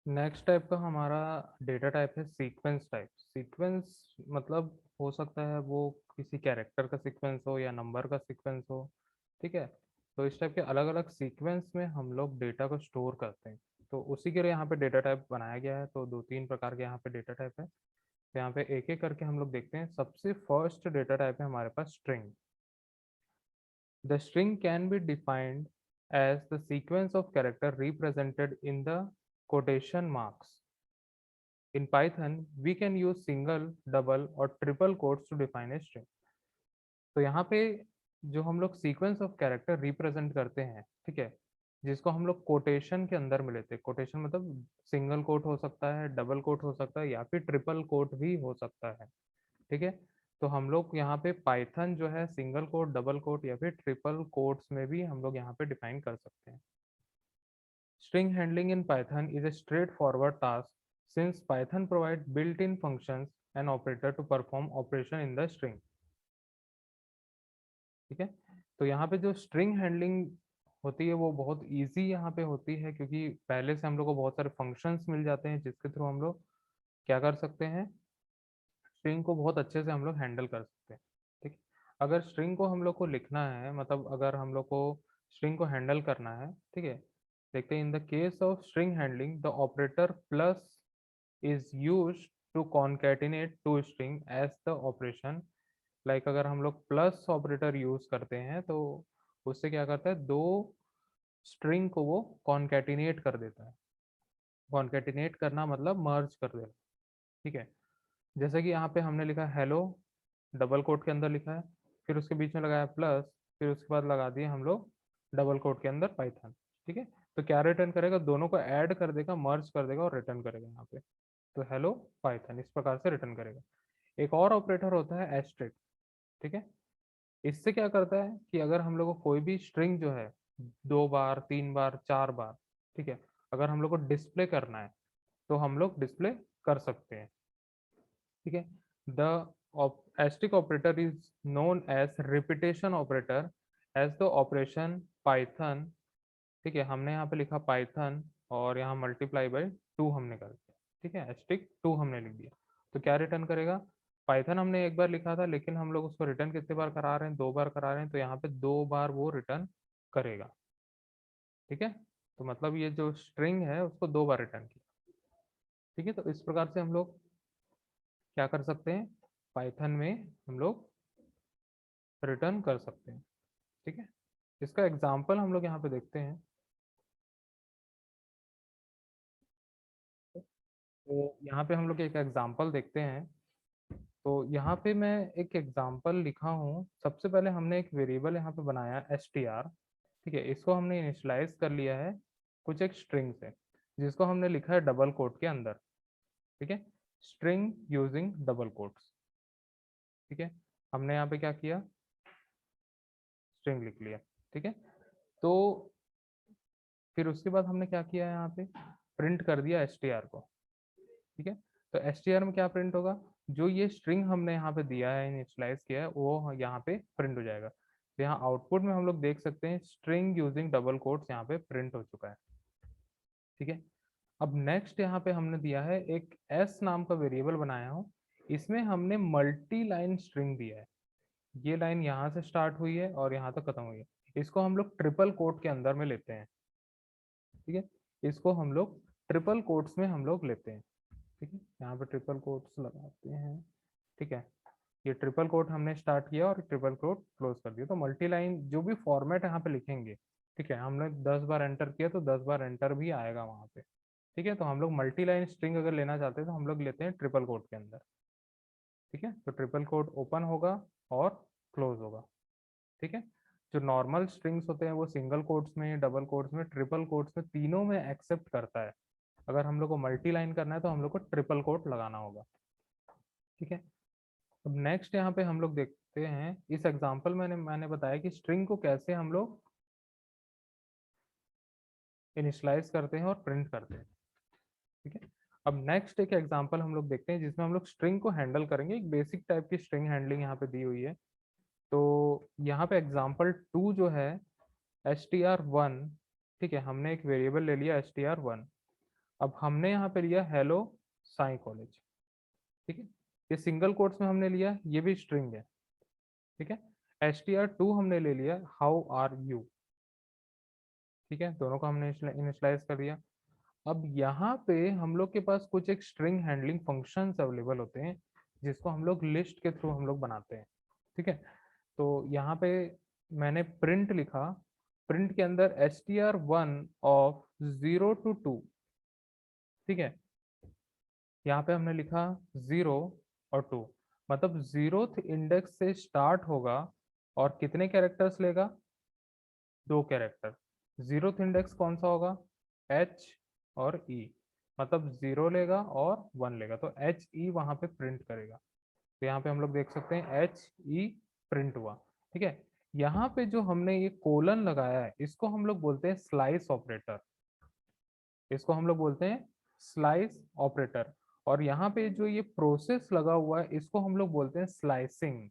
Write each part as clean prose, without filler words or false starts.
Next type का हमारा data type है सीक्वेंस टाइप। सीक्वेंस मतलब हो सकता है वो किसी कैरेक्टर का सीक्वेंस हो या नंबर का सीक्वेंस हो। ठीक है। तो इस टाइप के अलग अलग सीक्वेंस में हम लोग डेटा को स्टोर करते हैं। तो उसी के लिए यहाँ पे डेटा टाइप बनाया गया है। तो दो तीन प्रकार के यहाँ पे डेटा टाइप है। तो यहाँ पे एक एक करके हम लोग देखते हैं। सबसे फर्स्ट डेटा टाइप है हमारे पास string. The string can be defined as the sequence of character represented in the quotation marks. In Python, we can use single, double और triple quotes to define a string. तो यहाँ पे जो हम लोग सीक्वेंस ऑफ कैरेक्टर रिप्रेजेंट करते हैं, ठीक है, जिसको हम लोग कोटेशन के अंदर में लेते हैं। कोटेशन मतलब सिंगल कोट हो सकता है, डबल कोट हो सकता है या फिर ट्रिपल कोट भी हो सकता है। ठीक है। तो हम लोग यहाँ पे पाइथन जो है सिंगल कोट, डबल कोट या फिर ट्रिपल कोट्स में भी हम लोग यहाँ पे डिफाइन कर सकते हैं। String handling in Python is a straightforward task since Python provides built-in functions and operator to perform operation in the string. ठीक है। तो यहाँ पे जो स्ट्रिंग हैंडलिंग होती है वो बहुत इजी यहाँ पे होती है, क्योंकि पहले से हम लोग को बहुत सारे फंक्शंस मिल जाते हैं जिसके थ्रू हम लोग क्या कर सकते हैं, स्ट्रिंग को बहुत अच्छे से हम लोग हैंडल कर सकते हैं। ठीक है। अगर स्ट्रिंग को हम लोग को लिखना है, मतलब अगर हम लोग को स्ट्रिंग को हैंडल करना है, ठीक है, देखते हैं। In the case of string handling the operator plus is use to concatenate two string as the operation. Like अगर हम लोग प्लस ऑपरेटर यूज करते हैं तो उससे क्या करता है, दो स्ट्रिंग को वो कॉन्केटिनेट कर देता है। कॉन्केटिनेट करना मतलब मर्ज कर देना। ठीक है। जैसे कि यहाँ पे हमने लिखा हेलो, डबल कोट के अंदर लिखा है, फिर उसके बीच में लगाया प्लस, फिर उसके बाद लगा दिए हम लोग डबल कोट के अंदर पाइथन। ठीक है। तो क्या रिटर्न करेगा, दोनों को ऐड कर देगा, मर्ज कर देगा और रिटर्न करेगा यहाँ पे। तो हेलो पाइथन इस प्रकार से रिटर्न करेगा। एक और ऑपरेटर होता है एस्ट्रिक। ठीक है। इससे क्या करता है कि अगर हम लोग को कोई भी स्ट्रिंग जो है दो बार, तीन बार, चार बार, ठीक है, अगर हम लोग को डिस्प्ले करना है तो हम लोग डिस्प्ले कर सकते हैं। ठीक है। The asterisk operator is known as repetition operator as the operation python। ठीक है। हमने यहाँ पे लिखा पाइथन और यहाँ मल्टीप्लाई बाई टू हमने कर दिया। ठीक है। एस्टिक टू हमने लिख दिया। तो क्या रिटर्न करेगा, पाइथन हमने एक बार लिखा था लेकिन हम लोग उसको रिटर्न कितने बार करा रहे हैं, दो बार करा रहे हैं, तो यहाँ पे दो बार वो रिटर्न करेगा। ठीक है। तो मतलब ये जो स्ट्रिंग है उसको दो बार रिटर्न किया। ठीक है। तो इस प्रकार से हम लोग क्या कर सकते हैं, पाइथन में हम लोग रिटर्न कर सकते हैं। ठीक है। इसका एग्जाम्पल हम लोग यहाँ पे देखते हैं। तो यहाँ पे हम लोग एक एग्जाम्पल देखते हैं। तो यहाँ पे मैं एक एग्जाम्पल लिखा हूँ। सबसे पहले हमने एक वेरिएबल यहाँ पे बनाया str। ठीक है। इसको हमने इनिशियलाइज कर लिया है कुछ एक स्ट्रिंग से, जिसको हमने लिखा है डबल कोट के अंदर। ठीक है। String using double quotes. ठीक है। हमने यहाँ पे क्या किया, स्ट्रिंग लिख लिया। ठीक है। तो फिर उसके बाद हमने क्या किया, यहाँ पे प्रिंट कर दिया str को। ठीक है। तो str में क्या प्रिंट होगा, जो ये स्ट्रिंग हमने यहाँ पे दिया है, इनिशियलाइज किया है, वो यहाँ पे प्रिंट हो जाएगा। तो यहाँ आउटपुट में हम लोग देख सकते हैं स्ट्रिंग यूजिंग डबल कोट्स यहाँ पे प्रिंट हो चुका है। ठीक है। अब नेक्स्ट यहाँ पे हमने दिया है एक s नाम का वेरिएबल बनाया हूँ। इसमें हमने मल्टी लाइन स्ट्रिंग दिया है। ये लाइन यहाँ से स्टार्ट हुई है और यहाँ तक खत्म हुई है। इसको हम लोग ट्रिपल कोट के अंदर में लेते हैं। ठीक है। इसको हम लोग ट्रिपल कोट्स में हम लोग लेते हैं। ठीक है। यहाँ पे ट्रिपल कोट्स लगाते हैं। ठीक है। ये ट्रिपल कोट हमने स्टार्ट किया और ट्रिपल कोट क्लोज कर दिया। तो मल्टी लाइन जो भी फॉर्मेट यहाँ पे लिखेंगे, ठीक है, हमने 10 बार एंटर किया तो 10 बार एंटर भी आएगा वहाँ पे। ठीक है। तो हम लोग मल्टी लाइन स्ट्रिंग अगर लेना चाहते हैं तो हम लोग लेते हैं ट्रिपल कोट के अंदर। ठीक है। तो ट्रिपल कोट ओपन होगा और क्लोज होगा। ठीक है। जो नॉर्मल स्ट्रिंग्स होते हैं वो सिंगल कोट्स में, डबल कोट्स में, ट्रिपल कोट्स में, तीनों में एक्सेप्ट करता है। अगर हम लोग को मल्टी लाइन करना है तो हम लोग को ट्रिपल कोट लगाना होगा। ठीक है। अब नेक्स्ट यहाँ पे हम लोग देखते हैं, इस एग्जांपल में मैंने बताया कि स्ट्रिंग को कैसे हम लोग इनिशियलाइज करते हैं और प्रिंट करते हैं। ठीक है। अब नेक्स्ट एक एग्जांपल हम लोग देखते हैं जिसमें हम लोग स्ट्रिंग को हैंडल करेंगे। एक बेसिक टाइप की स्ट्रिंग हैंडलिंग यहाँ पे दी हुई है। तो यहाँ पे एग्जांपल टू जो है str1। ठीक है। हमने एक वेरिएबल ले लिया str1। अब हमने यहाँ पे लिया हेलो साई कॉलेज, ठीक है, ये सिंगल कोट्स में हमने लिया, ये भी स्ट्रिंग है, ठीक है। str2 हमने ले लिया हाउ आर यू, ठीक है, दोनों को हमने इनिशियलाइज कर दिया। अब यहाँ पे हम लोग के पास कुछ एक स्ट्रिंग हैंडलिंग फंक्शंस अवेलेबल होते हैं जिसको हम लोग लिस्ट के थ्रू हम लोग बनाते हैं, ठीक है। तो यहाँ पे मैंने प्रिंट लिखा, प्रिंट के अंदर str1 ऑफ 0 to 2, ठीक है, यहाँ पे हमने लिखा 0 और 2, मतलब 0th इंडेक्स से स्टार्ट होगा और कितने कैरेक्टर्स लेगा, 2 कैरेक्टर। 0th इंडेक्स कौन सा होगा, H और E, मतलब 0 लेगा और 1 लेगा, तो HE वहां पे प्रिंट करेगा। तो यहाँ पे हम लोग देख सकते हैं HE प्रिंट हुआ, ठीक है। यहाँ पे जो हमने ये कोलन लगाया है इसको हम लोग बोलते हैं स्लाइस ऑपरेटर, इसको हम लोग बोलते हैं स्लाइस ऑपरेटर। और यहाँ पे जो ये प्रोसेस लगा हुआ है इसको हम लोग बोलते हैं स्लाइसिंग,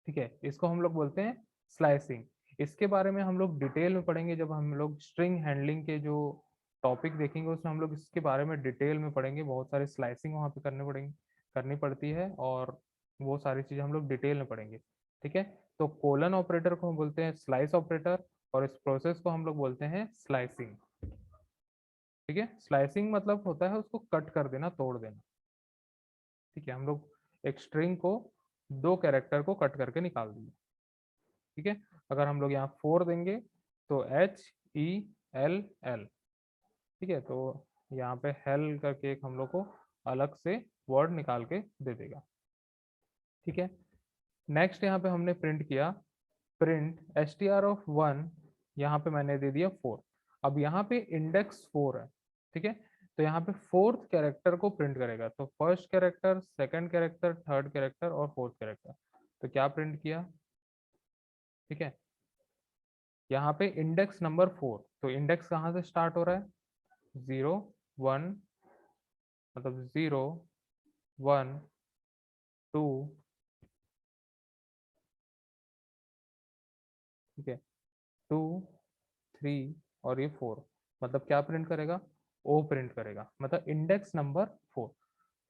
ठीक है, इसको हम लोग बोलते हैं स्लाइसिंग। इसके बारे में हम लोग डिटेल में पढ़ेंगे जब हम लोग स्ट्रिंग हैंडलिंग के जो टॉपिक देखेंगे उसमें हम लोग इसके बारे में डिटेल में पढ़ेंगे, बहुत सारे स्लाइसिंग वहाँ पे करनी पड़ती है, और वो सारी चीज़ें हम लोग डिटेल में पढ़ेंगे, ठीक है। तो कोलन ऑपरेटर को हम बोलते हैं स्लाइस ऑपरेटर, और इस प्रोसेस को हम लोग बोलते हैं स्लाइसिंग, ठीक है। स्लाइसिंग मतलब होता है उसको कट कर देना, तोड़ देना, ठीक है। हम लोग एक स्ट्रिंग को 2 कैरेक्टर को कट करके निकाल दिए, ठीक है। अगर हम लोग यहाँ 4 देंगे तो HELL, ठीक है, तो यहाँ पे हेल करके एक हम लोग को अलग से वर्ड निकाल के दे देगा, ठीक है। नेक्स्ट यहाँ पे हमने प्रिंट किया, प्रिंट str1, यहाँ पे मैंने दे दिया 4। अब यहाँ पे इंडेक्स 4 है, ठीक है, तो यहाँ पे 4th कैरेक्टर को प्रिंट करेगा, तो first character, second character, third character और 4th कैरेक्टर। तो क्या प्रिंट किया, ठीक है, यहाँ पे इंडेक्स नंबर 4, तो इंडेक्स कहाँ से स्टार्ट हो रहा है, 0 1, मतलब 0 1 2, ठीक है, 2 3 और ये 4, मतलब क्या प्रिंट करेगा, ओ प्रिंट करेगा, मतलब इंडेक्स नंबर 4,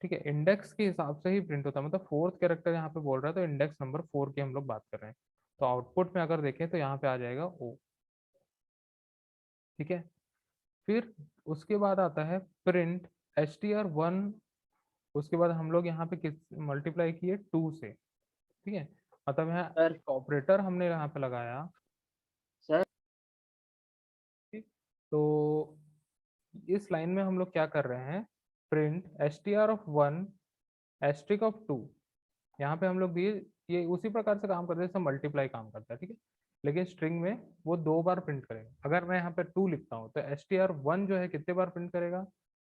ठीक है। इंडेक्स के हिसाब से ही प्रिंट होता है, मतलब 4th कैरेक्टर यहाँ पे बोल रहा है तो इंडेक्स नंबर 4 की हम लोग बात कर रहे हैं। तो आउटपुट में अगर देखें तो यहाँ पे आ जाएगा ओ, ठीक है। फिर उसके बाद आता है प्रिंट str1, उसके बाद हम लोग यहाँ पे किस मल्टीप्लाई किए 2 से, ठीक है, मतलब यहाँ सर एक ऑपरेटर हमने यहाँ पे लगाया, सर ठीक। तो इस लाइन में हम लोग क्या कर रहे हैं, प्रिंट str1 *2, यहाँ पे हम लोग दिए, ये उसी प्रकार से काम करते हैं जैसे मल्टीप्लाई काम करता है, ठीक है, लेकिन स्ट्रिंग में वो 2 बार प्रिंट करेगा। अगर मैं यहाँ पे 2 लिखता हूँ तो str1 जो है कितने बार प्रिंट करेगा,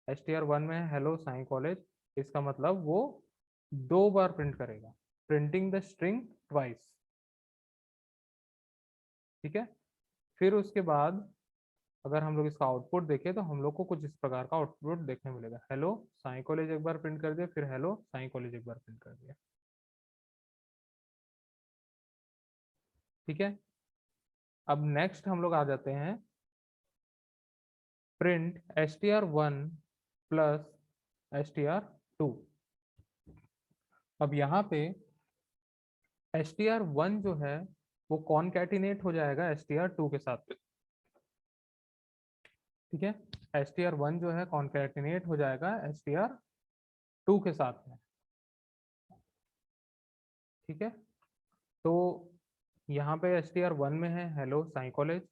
str1 में है हेलो साई कॉलेज, इसका मतलब वो 2 बार प्रिंट करेगा, प्रिंटिंग द स्ट्रिंग ट्वाइस, ठीक है। फिर उसके बाद अगर हम लोग इसका आउटपुट देखें तो हम लोग को कुछ इस प्रकार का आउटपुट देखने मिलेगा, हेलो साई कॉलेज एक बार प्रिंट कर दिया, फिर हेलो साई कॉलेज एक बार प्रिंट कर दिया, ठीक है। अब नेक्स्ट हम लोग आ जाते हैं प्रिंट str1 प्लस str2। अब यहाँ पे str1 जो है वो कॉनकैटिनेट हो जाएगा str2 के साथ, ठीक है, str1 जो है कॉनकैटिनेट हो जाएगा str2 के साथ में, ठीक है। तो यहाँ पे str1 में है हेलो साई कॉलेज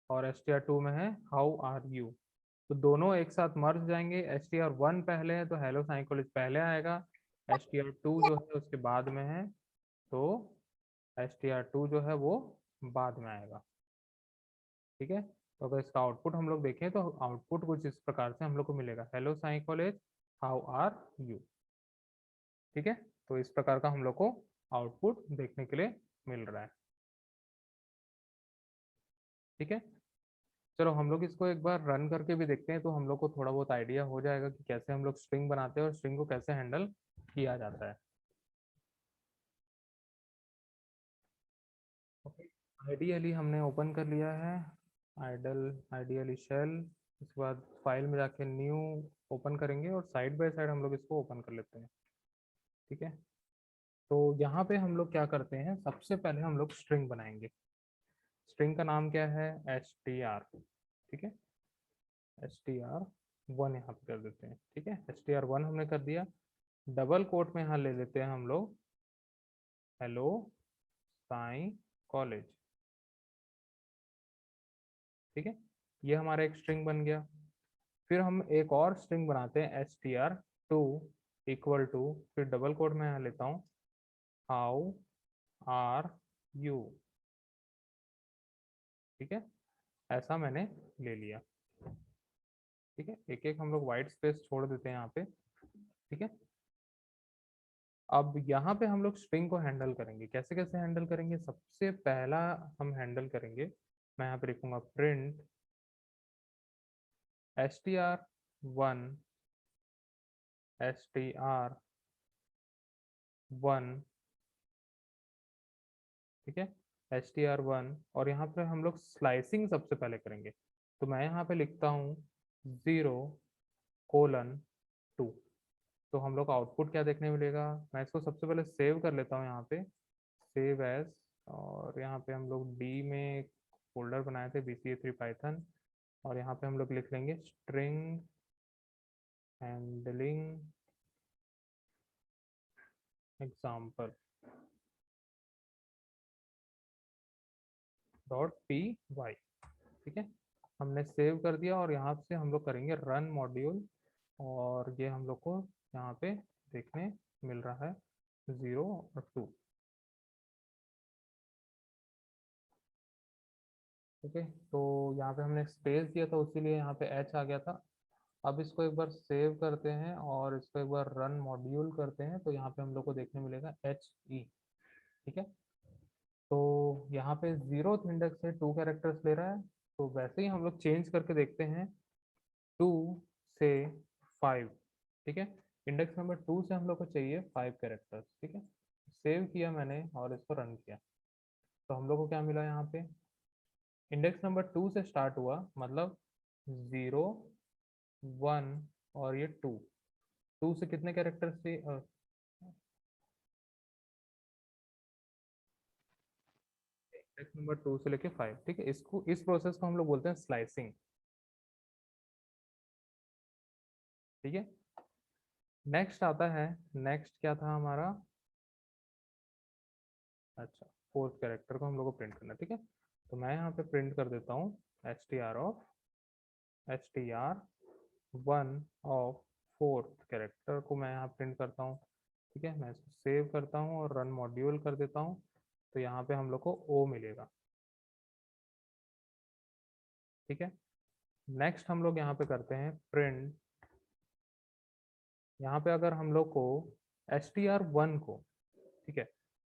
और str2 में है हाउ आर यू, तो दोनों एक साथ मर्ज जाएंगे, str1 पहले है तो हेलो साई कॉलेज पहले आएगा, str2 जो है उसके बाद में है तो str2 जो है वो बाद में आएगा, ठीक है। तो अगर इसका आउटपुट हम लोग देखें तो आउटपुट कुछ इस प्रकार से हम लोग को मिलेगा, hello Sai college how are you, ठीक है। तो इस प्रकार का हम लोग को आउटपुट देखने के लिए मिल रहा है, ठीक है। चलो हम लोग इसको एक बार रन करके भी देखते हैं तो हम लोग को थोड़ा बहुत आइडिया हो जाएगा कि कैसे हम लोग स्ट्रिंग बनाते हैं और स्ट्रिंग को कैसे हैंडल किया जाता है। ओके, आइडियली हमने ओपन कर लिया है आइडियली शेल, उसके बाद फाइल में जाके न्यू ओपन करेंगे और साइड बाय साइड हम लोग इसको ओपन कर लेते हैं। ठीक है, तो यहाँ पे हम लोग क्या करते हैं, सबसे पहले हम लोग स्ट्रिंग बनाएंगे। स्ट्रिंग का नाम क्या है, str। ठीक है, str1 यहाँ पे कर देते हैं। ठीक है, str1 हमने कर दिया। डबल कोट में यहाँ ले लेते हैं हम लोग हेलो साई कॉलेज। ठीक है, ये हमारा एक स्ट्रिंग बन गया। फिर हम एक और स्ट्रिंग बनाते हैं str2 इक्वल टू, फिर डबल कोट में यहाँ लेता हूँ हाउ आर यू। ठीक है, ऐसा मैंने ले लिया। ठीक है, एक एक हम लोग वाइट स्पेस छोड़ देते हैं यहाँ पे। ठीक है, अब यहाँ पे हम लोग स्ट्रिंग को हैंडल करेंगे। कैसे कैसे हैंडल करेंगे, सबसे पहला हम हैंडल करेंगे, मैं यहाँ पे लिखूंगा प्रिंट str1 str1। ठीक है, str1, और यहाँ पे हम लोग स्लाइसिंग सबसे पहले करेंगे। तो मैं यहाँ पे लिखता हूँ 0:2। तो हम लोग आउटपुट क्या देखने मिलेगा, मैं इसको सबसे पहले सेव कर लेता हूँ यहाँ पे, सेव एज। और यहाँ पे हम लोग डी में एक फोल्डर बनाए थे BCA3 पाइथन, और यहाँ पे हम लोग लिख लेंगे स्ट्रिंग हैंडलिंग एग्जाम्पल .py। ठीक है, हमने सेव कर दिया, और यहाँ से हम लोग करेंगे रन मॉड्यूल, और ये हम लोग को यहाँ पे देखने मिल रहा है 0 और 2। ठीक है, तो यहाँ पे हमने स्पेस दिया था, उसीलिए यहाँ पे एच आ गया था। अब इसको एक बार सेव करते हैं और इसको एक बार रन मॉड्यूल करते हैं, तो यहाँ पे हम लोग को देखने मिलेगा HE। ठीक है, तो यहाँ पे 0th इंडेक्स से 2 कैरेक्टर्स ले रहा है, तो वैसे ही हम लोग चेंज करके देखते हैं 2 से 5। ठीक है, इंडेक्स नंबर 2 से हम लोग को चाहिए 5 कैरेक्टर्स। ठीक है, सेव किया मैंने और इसको रन किया, तो हम लोग को क्या मिला, यहाँ पे इंडेक्स नंबर 2 से स्टार्ट हुआ, मतलब 0, 1 और ये 2 से कितने कैरेक्टर्स थे, इंडेक्स नंबर 2 से लेके 5। ठीक है, इसको, इस प्रोसेस को हम लोग बोलते हैं स्लाइसिंग। ठीक है, नेक्स्ट आता है, नेक्स्ट क्या था हमारा, अच्छा, 4th कैरेक्टर को हम लोग को प्रिंट करना है। ठीक है, तो मैं यहाँ पे प्रिंट कर देता हूँ str1 ऑफ 4th कैरेक्टर को मैं यहाँ प्रिंट करता हूँ। ठीक है, मैं इसको सेव करता हूँ और रन मॉड्यूल कर देता हूँ, तो यहाँ पे हम लोग को ओ मिलेगा। ठीक है, नेक्स्ट हम लोग यहाँ पे करते हैं प्रिंट, यहाँ पे अगर हम लोग को str1 को, ठीक है,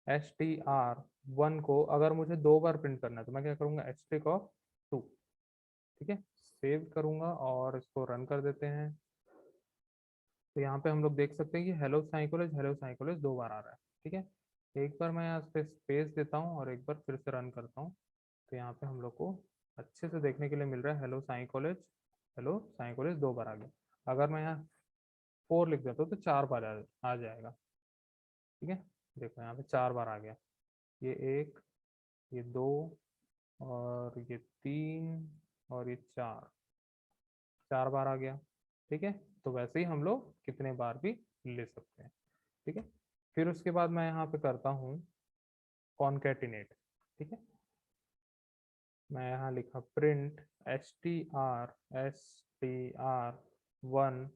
str1 को अगर मुझे 2 बार प्रिंट करना है, तो मैं क्या करूँगा, स्ट्रिक ऑफ 2। ठीक है, सेव करूँगा और इसको रन कर देते हैं, तो यहाँ पे हम लोग देख सकते हैं कि हेलो साइकोलॉज 2 बार आ रहा है। ठीक है, एक बार मैं यहाँ पे स्पेस देता हूँ और एक बार फिर से रन करता हूँ, तो यहाँ पे हम लोग को अच्छे से देखने के लिए मिल रहा है हेलो साइकोलॉज 2 बार आ गया। अगर मैं यहाँ 4 लिख देता हूँ तो 4 बार आ जाएगा। ठीक है, देखो यहाँ पे 4 बार आ गया, ये 1, ये 2, और ये 3, और ये 4 बार आ गया। ठीक है, तो वैसे ही हम लोग कितने बार भी ले सकते हैं। ठीक है, फिर उसके बाद मैं यहाँ पे करता हूँ कॉन्केटिनेट। ठीक है, मैं यहाँ लिखा प्रिंट str1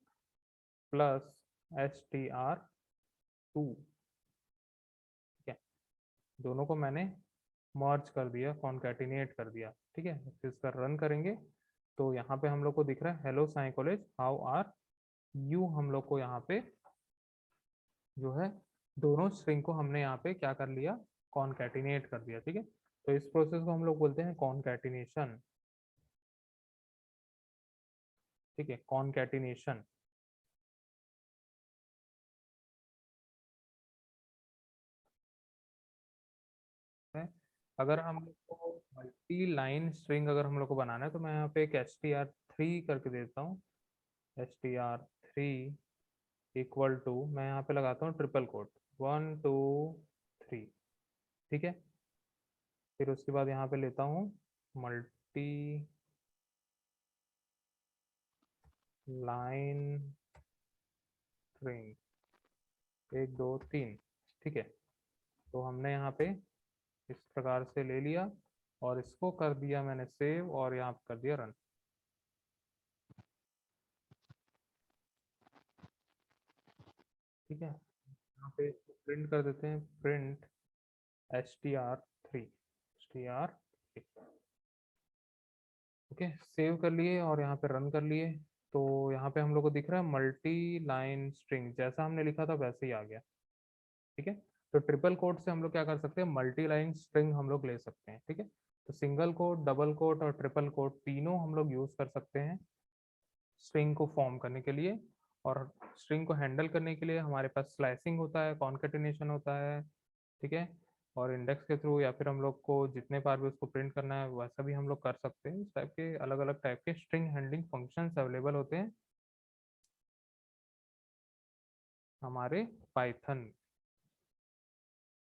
प्लस str2। ठीक है, दोनों को मैंने मर्ज कर दिया, कॉन्केटिनेट कर दिया। ठीक है, फिर इसका रन करेंगे, तो यहाँ पे हम लोग को दिख रहा है hello Sai college how are you. हम लोग को यहाँ पे जो है दोनों स्ट्रिंग को हमने यहाँ पे क्या कर लिया, कॉन्केटिनेट कर दिया। ठीक है, तो इस प्रोसेस को हम लोग बोलते हैं कॉन्केटिनेशन। ठीक है, कॉन्केटिनेशन है। अगर हम लोग को मल्टी लाइन स्ट्रिंग अगर हम लोग को बनाना है तो मैं यहाँ पे एक str3 करके देता हूँ। str3 इक्वल टू, मैं यहाँ पे लगाता हूँ ट्रिपल कोट, 1 2 3। ठीक है, फिर उसके बाद यहाँ पे लेता हूँ मल्टी लाइन स्ट्रिंग 1 2 3। ठीक है, तो हमने यहाँ पे इस प्रकार से ले लिया और इसको कर दिया मैंने सेव और यहाँ पे कर दिया रन। ठीक है, यहाँ पे प्रिंट कर देते हैं, प्रिंट str3 ओके, सेव कर लिए और यहाँ पे रन कर लिए। तो यहाँ पे हम लोग को दिख रहा है मल्टी लाइन स्ट्रिंग, जैसा हमने लिखा था वैसे ही आ गया। ठीक है, तो ट्रिपल कोट से हम लोग क्या कर सकते हैं, मल्टी लाइन स्ट्रिंग हम लोग ले सकते हैं। ठीक है, तो सिंगल कोट, डबल कोट और ट्रिपल कोट तीनों हम लोग यूज कर सकते हैं स्ट्रिंग को फॉर्म करने के लिए। और स्ट्रिंग को हैंडल करने के लिए हमारे पास स्लाइसिंग होता है, कॉन्केटिनेशन होता है। ठीक है, और इंडेक्स के थ्रू या फिर हम लोग को जितने बार भी उसको प्रिंट करना है वैसा भी हम लोग कर सकते हैं। इस टाइप के अलग अलग टाइप के स्ट्रिंग हैंडलिंग फंक्शंस अवेलेबल होते हैं हमारे पाइथन